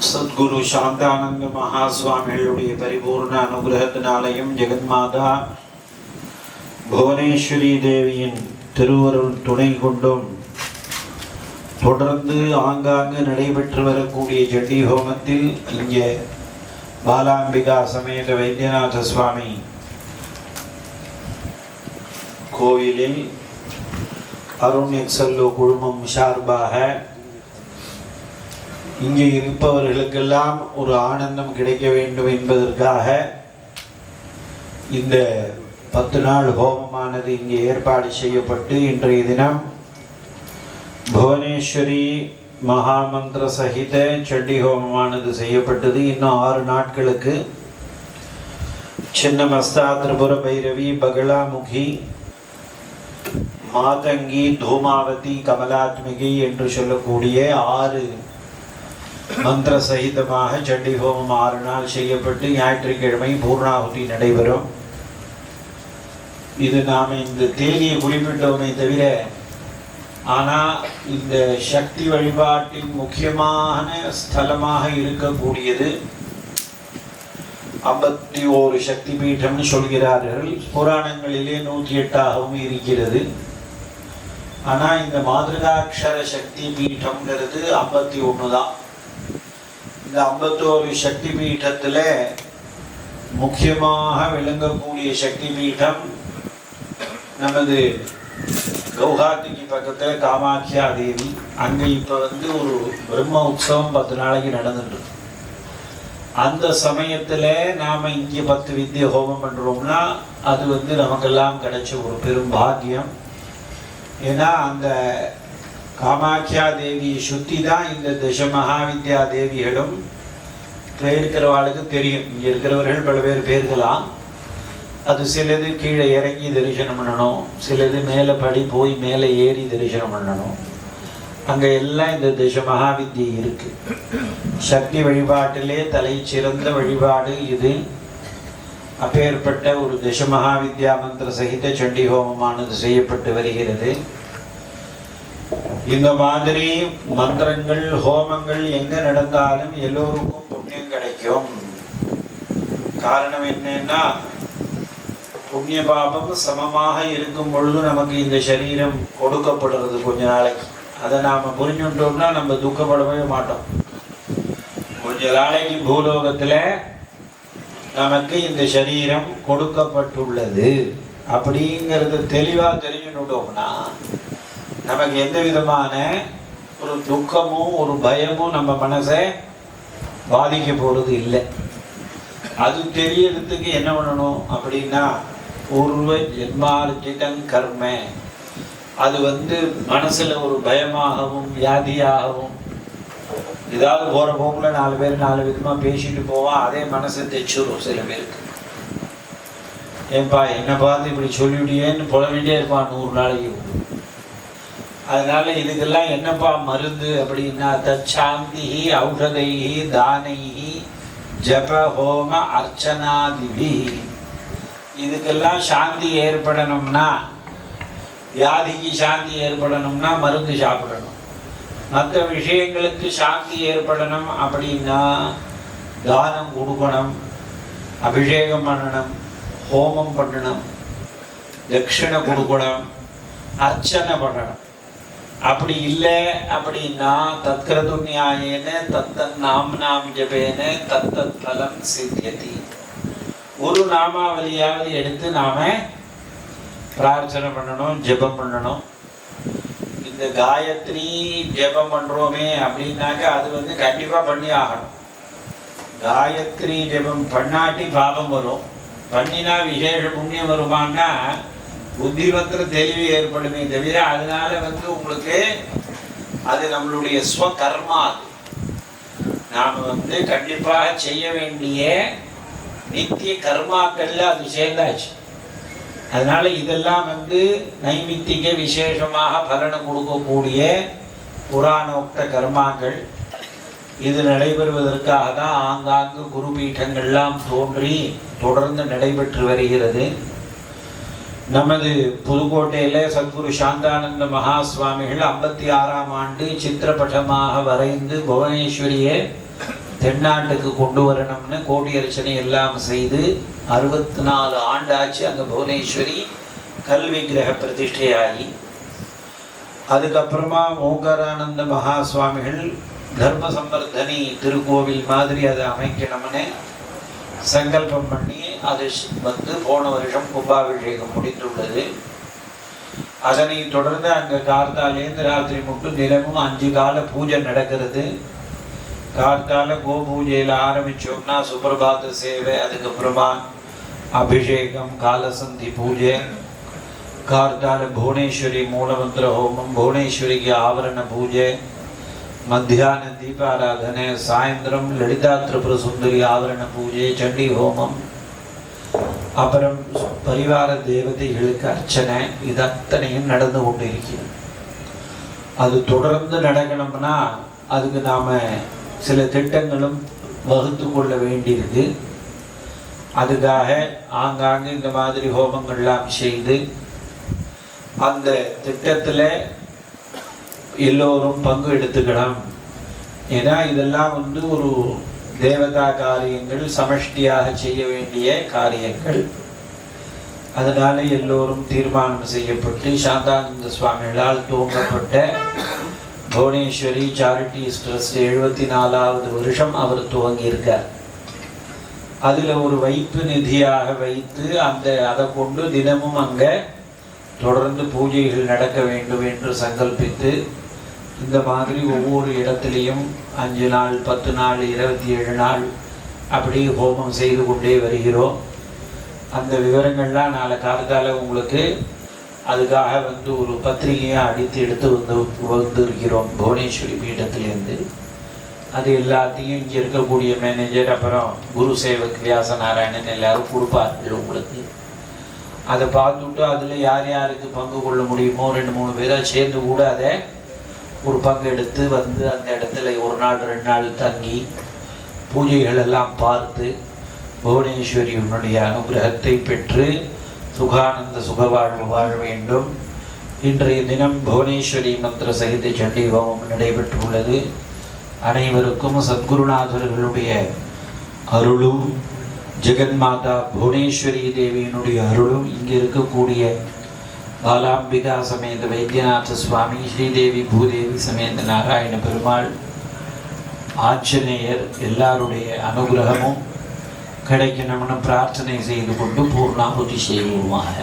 சத்குரு சாந்தானந்த மகாஸ்வாமிகளுடைய பரிபூர்ண அனுகிரகத்தினாலையும் ஜெகன்மாதா புவனேஸ்வரி தேவியின் திருவருள் துணை கொண்டும் தொடர்ந்து ஆங்காங்கு நடைபெற்று வரக்கூடிய சண்டி ஹோமத்தில் இங்கே பாலாம்பிகா சமேத வைத்தியநாத சுவாமி கோவிலில் அருண் எக்ஸல்லோ குழுமம் சார்பாக இங்கே இருப்பவர்களுக்கெல்லாம் ஒரு ஆனந்தம் கிடைக்க வேண்டும் என்பதற்காக இந்த 10 நாள் ஹோமமானது இங்கே ஏற்பாடு செய்யப்பட்டு இன்றைய தினம் புவனேஸ்வரி மகாமந்திர சகித சண்டி ஹோமமானது செய்யப்பட்டது. இன்னும் 6 நாட்களுக்கு சின்னமஸ்தா, திரிபுர பைரவி, பகலாமுகி, மாதங்கி, தூமாவதி, கமலாத்மிகி என்று சொல்லக்கூடிய 6 மந்திர சகிதமாக சண்டி ஹோமம் 6 நாள் செய்யப்பட்டு ஞாயிற்றுக்கிழமை பூர்ணாகுதி நடைபெறும். இது நாம் இந்த தேதியை குறிப்பிட்டோமே தவிர, ஆனால் இந்த சக்தி வழிபாட்டின் முக்கியமான ஸ்தலமாக இருக்கக்கூடியது 51 சக்தி பீட்டம்னு சொல்கிறார்கள். புராணங்களிலே 108ஆகவும் இருக்கிறது. ஆனால் இந்த மாதிருகாட்சர சக்தி பீட்டம்ங்கிறது 51 தான். இந்த 51 சக்தி பீட்டத்தில் முக்கியமாக விளங்கக்கூடிய சக்தி பீட்டம் நமது கௌஹாத்திக்கு பக்கத்தில் காமாட்சியா தேவி. அங்கே இப்போ ஒரு பிரம்ம உற்சவம் 10 நாளைக்கு நடந்துட்டு. அந்த சமயத்தில் நாம் இங்கே 10 வித்தியை ஹோமம் பண்ணுறோம்னா அது நமக்கெல்லாம் கிடைச்ச ஒரு பெரும் பாக்கியம். ஏன்னா அந்த காமாட்சியா தேவியை சுற்றி தான் இந்த தச மகாவித்யா தேவிகளும் இருக்கிறவாளுக்கு தெரியும். இங்கே இருக்கிறவர்கள் பல பேர் பேர்களாம். அது சிலது கீழே இறங்கி தரிசனம் பண்ணணும், சிலது மேலே படி போய் மேலே ஏறி தரிசனம் பண்ணணும். அங்கே எல்லாம் இந்த தச மகாவித்யை இருக்கு. சக்தி வழிபாட்டிலே தலை சிறந்த வழிபாடு இது. அப்பேற்பட்ட ஒரு தச மகாவித்யா மந்திர சகித சண்டி ஹோமமானது செய்யப்பட்டு வருகிறது. இந்த மாதிரி மந்திரங்கள் ஹோமங்கள் எங்க நடந்தாலும் எல்லோருக்கும் புண்ணியம் கிடைக்கும். காரணம் என்னன்னா, புண்ணிய பாபம் சமமாக இருக்கும் பொழுது நமக்கு இந்த சரீரம் கொடுக்கப்படுறது கொஞ்ச நாளைக்கு. அதை நாம புரிஞ்சுட்டோம்னா நம்ம துக்கப்படவே மாட்டோம். கொஞ்ச நாளைக்கு பூலோகத்துல நமக்கு இந்த சரீரம் கொடுக்கப்பட்டுள்ளது அப்படிங்கிறது தெளிவா தெரிஞ்சுட்டோம்னா நமக்கு எந்த விதமான ஒரு துக்கமும் ஒரு பயமும் நம்ம மனசை பாதிக்க போறது இல்லை. அது தெரியறதுக்கு என்ன பண்ணணும் அப்படின்னா, பூர்வ ஜென்மார்ஜிதம் கர்ம. அது மனசுல ஒரு பயமாகவும் வியாதியாகவும், ஏதாவது போற போக்குல 4 பேர் 4 விதமா பேசிட்டு போவான். அதே மனசை தைச்சிடும் சில பேருக்கு. ஏன்பா என்ன பார்த்து இப்படி சொல்லிவிடியேன்னு புலம்பிட்டே இருப்பான் 100 நாளைக்கு. அதனால இதுக்கெல்லாம் என்னப்பா மருந்து அப்படின்னா, தச்சாந்தி ஔஷதை தானை ஜப ஹோம அர்ச்சனாதிபி. இதுக்கெல்லாம் சாந்தி ஏற்படணும்னா, வியாதிக்கு சாந்தி ஏற்படணும்னா மருந்து சாப்பிடணும். மற்ற விஷயங்களுக்கு சாந்தி ஏற்படணும் அப்படின்னா தானம் கொடுக்கணும், அபிஷேகம் பண்ணணும், ஹோமம் பண்ணணும், தட்சிணை கொடுக்கணும், அர்ச்சனை பண்ணணும். அப்படி இல்லை அப்படின்னா தத்கிருது நியாயேன தத்தன் நாம்னாம் ஜபேன தத்தத் பலம் சித்தியதி. ஒரு நாமாவளியாவது எடுத்து நாம பிரார்த்தனை பண்ணணும், ஜபம் பண்ணணும். இந்த காயத்ரி ஜபம் பண்றோமே அப்படின்னாக்க அது கண்டிப்பா பண்ணி ஆகணும். காயத்ரி ஜபம் பண்ணாட்டி பாபம் வரும், பண்ணினா விசேஷ புண்ணியம் வருமானா புத்திமத்திர தெளிவு ஏற்படுமே தவிர, அதனால உங்களுக்கு அது நம்மளுடைய ஸ்வகர்மா. நாம கண்டிப்பாக செய்ய வேண்டிய நித்திய கர்மாக்கள்ல அது சேர்ந்தாச்சு. அதனால இதெல்லாம் நைமித்திக விசேஷமாக பலனை கொடுக்கக்கூடிய புராணோக்த கர்மாக்கள். இது நடைபெறுவதற்காக தான் ஆங்காங்கு குரு பீட்டங்கள்லாம் தோன்றி தொடர்ந்து நடைபெற்று வருகிறது. நமது புதுக்கோட்டையில் சத்குரு சாந்தானந்த மகாஸ்வாமிகள் 56ஆம் ஆண்டு சித்திரப்பட்டமாக வரைந்து புவனேஸ்வரியை தென்னாட்டுக்கு கொண்டு வரணும்னு கோடி அர்ச்சனை எல்லாம் செய்து 64 ஆண்டாச்சு அங்கே புவனேஸ்வரி கல்வி கிரக பிரதிஷ்டையாகி. அதுக்கப்புறமா ஓங்காரானந்த மகா சுவாமிகள் தர்ம சம்பர்தனி திருக்கோவில் மாதிரி அதை அமைக்கணும்னு சங்கல்பம் பண்ணி அது போன வருஷம் கும்பாபிஷேகம் முடிந்துள்ளது. அதனை தொடர்ந்து அங்கே கார்த்தாலேருந்து ராத்திரி மட்டும் தினமும் 5 கால பூஜை நடக்கிறது. கார்த்தால கோ பூஜையில் ஆரம்பித்தோம்னா சுப்பிரபாத சேவை, அதுக்கப்புறமா அபிஷேகம், காலசந்தி பூஜை, கார்த்தால புவனேஸ்வரி மூலமந்திர ஹோமம், புவனேஸ்வரிக்கு ஆவரண பூஜை, மத்தியான தீபாராதனை, சாயந்தரம் லலிதா திரிபுர சுந்தரி ஆவரண பூஜை, சண்டி ஹோமம், அப்புறம் பரிவார தேவதைகளுக்கு அர்ச்சனை, இது அத்தனையும் நடந்து கொண்டு இருக்கிறது. அது தொடர்ந்து நடக்கணும்னா அதுக்கு நாம் சில திட்டங்களும் வகுத்து கொள்ள வேண்டியிருக்கு. அதுக்காக ஆங்காங்கு இந்த மாதிரி ஹோமங்கள்லாம் செய்து அந்த திட்டத்தில் எல்லோரும் பங்கு எடுத்துக்கலாம். ஏன்னா இதெல்லாம் ஒரு தேவதா காரியங்கள், சமஷ்டியாக செய்ய வேண்டிய காரியங்கள். அதனால எல்லோரும் தீர்மானம் செய்யப்பட்டு சாந்தானந்த சுவாமிகளால் துவங்கப்பட்ட புவனேஸ்வரி சாரிட்டிஸ் ட்ரஸ்ட் 74வது வருஷம் அவர் துவங்கியிருக்கார். அதில் ஒரு வைப்பு நிதியாக வைத்து அதை கொண்டு தினமும் அங்கே தொடர்ந்து பூஜைகள் நடக்க வேண்டும் என்று சங்கல்பித்து இந்த மாதிரி ஒவ்வொரு இடத்துலையும் 5 நாள், 10 நாள், 27 நாள் அப்படி ஹோமம் செய்து கொண்டே வருகிறோம். அந்த விவரங்கள்லாம் நாளை காலத்தால் உங்களுக்கு அதுக்காக ஒரு பத்திரிகையாக அடித்து எடுத்து வந்திருக்கிறோம் புவனேஸ்வரி பீடத்திலேருந்து. அது எல்லாத்தையும் இங்கே இருக்கக்கூடிய மேனேஜர், அப்புறம் குரு சேவக் வியாச நாராயணன் எல்லாரும் கொடுப்பார்கள் உங்களுக்கு. அதை பார்த்துட்டு அதில் யார் யாருக்கு பங்கு கொள்ள முடியுமோ 2-3 பேராக சேர்ந்து கூட அதை ஒரு பங்கு எடுத்து அந்த இடத்துல 1 நாள் 2 நாள் தங்கி பூஜைகள் எல்லாம் பார்த்து புவனேஸ்வரியினுடைய அனுகிரகத்தை பெற்று சுகானந்த சுகவாழ்வு வாழ வேண்டும். இன்றைய தினம் புவனேஸ்வரி மந்திர சகித சண்டி ஹோமம் நடைபெற்றுள்ளது. அனைவருக்கும் சத்குருநாதர்களுடைய அருளும் ஜெகன்மாதா புவனேஸ்வரி தேவியினுடைய அருளும் இங்கே இருக்கக்கூடிய பாலாம்பிகா சமேத வைத்தியநாத சுவாமி, ஸ்ரீதேவி பூதேவி சமேத நாராயண பெருமாள், ஆஞ்சநேயர் எல்லாருடைய அனுகிரகமும் கிடைக்கணும்னு பிரார்த்தனை செய்து கொண்டு பூர்ணாகுதி செய்வோமாக.